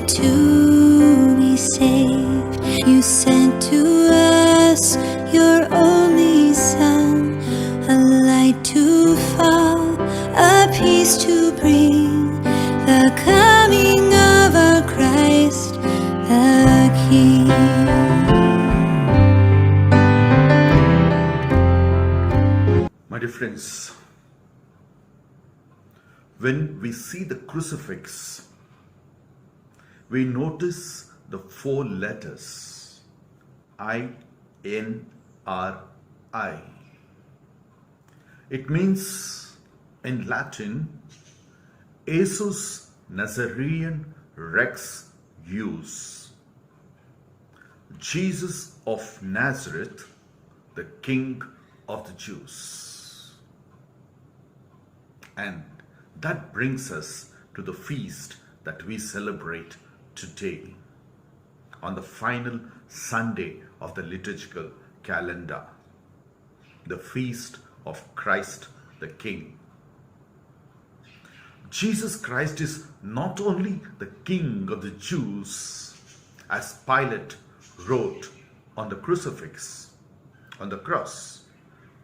to be saved. You sent to us your only Son, a light to fall, a peace to bring, the coming of our Christ the King. My dear friends, when we see the crucifix, we notice the 4 letters I-N-R-I. It means in Latin, Jesus Nazarene Rex Jus. Jesus of Nazareth, the King of the Jews. And that brings us to the feast that we celebrate today, on the final Sunday of the liturgical calendar, the feast of Christ the King. Jesus Christ is not only the King of the Jews, as Pilate wrote on the crucifix, on the cross,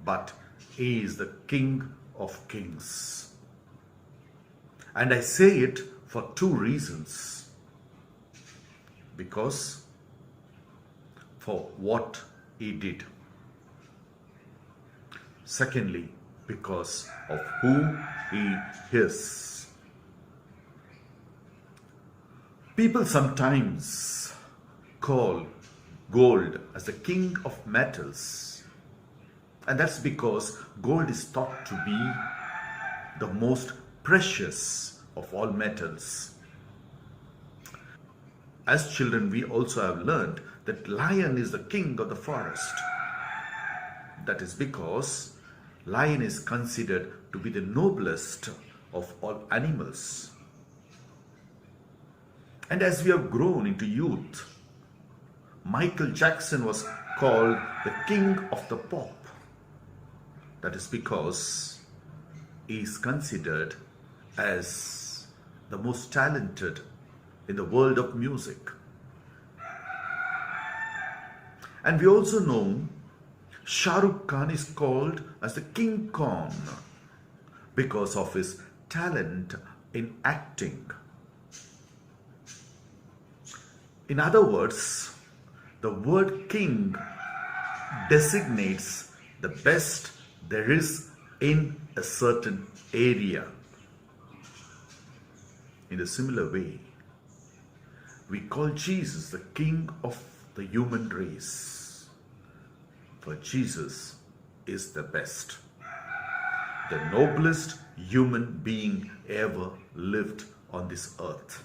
but he is the King of Kings. And I say it for 2 reasons. Because for what he did. Secondly, because of who he is. People sometimes call gold as the king of metals. And that's because gold is thought to be the most precious of all metals. As children, we also have learned that lion is the king of the forest. That is because lion is considered to be the noblest of all animals. And as we have grown into youth, Michael Jackson was called the king of the pop. That is because he is considered as the most talented in the world of music. And we also know Shah Rukh Khan is called as the King Kong because of his talent in acting. In other words, the word king designates the best there is in a certain area. In a similar way, we call Jesus the King of the human race. For Jesus is the best, the noblest human being ever lived on this earth.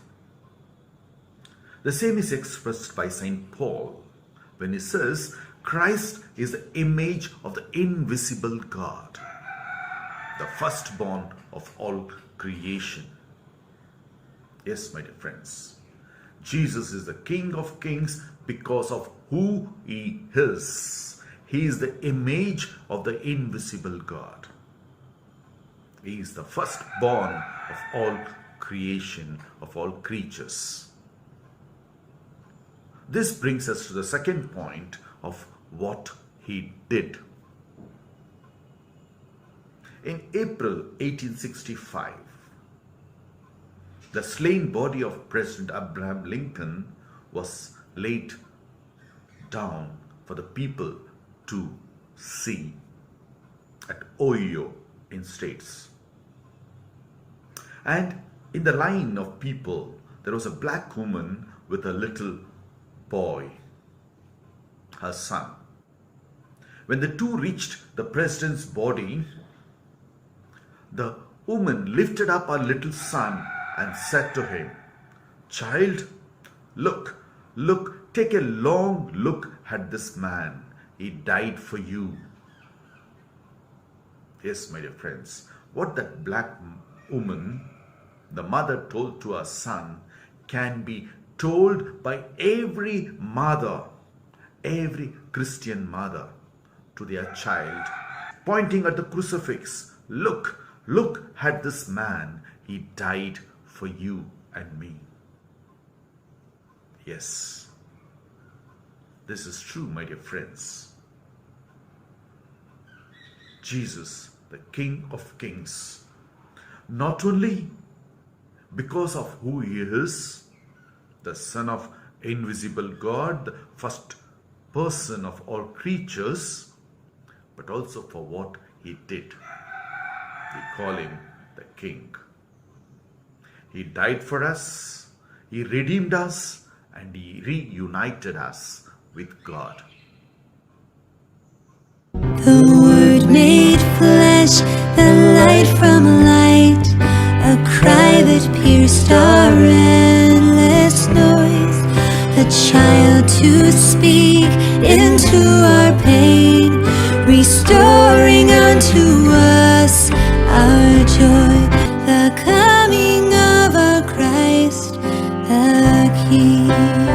The same is expressed by St. Paul when he says, Christ is the image of the invisible God, the firstborn of all creation. Yes, my dear friends, Jesus is the King of Kings because of who he is. He is the image of the invisible God. He is the firstborn of all creation, of all creatures. This brings us to the second point of what he did. In April 1865, the slain body of President Abraham Lincoln was laid down for the people to see at Ohio in States. And in the line of people, there was a black woman with a little boy, her son. When the two reached the president's body, the woman lifted up her little son and said to him, "Child, look, take a long look at this man. He died for you." Yes, my dear friends, what that black woman, the mother, told to her son can be told by every mother, every Christian mother to their child, pointing at the crucifix. Look at this man. He died for you and me. Yes, this is true, my dear friends. Jesus, the King of Kings, not only because of who he is, the Son of invisible God, the first person of all creatures, but also for what he did. We call him the King. He died for us, he redeemed us, and he reunited us with God. The Word made flesh, the light from light, a cry that pierced our endless noise, a child to speak into our pain, restoring unto us our joy, the coming of our Christ the King.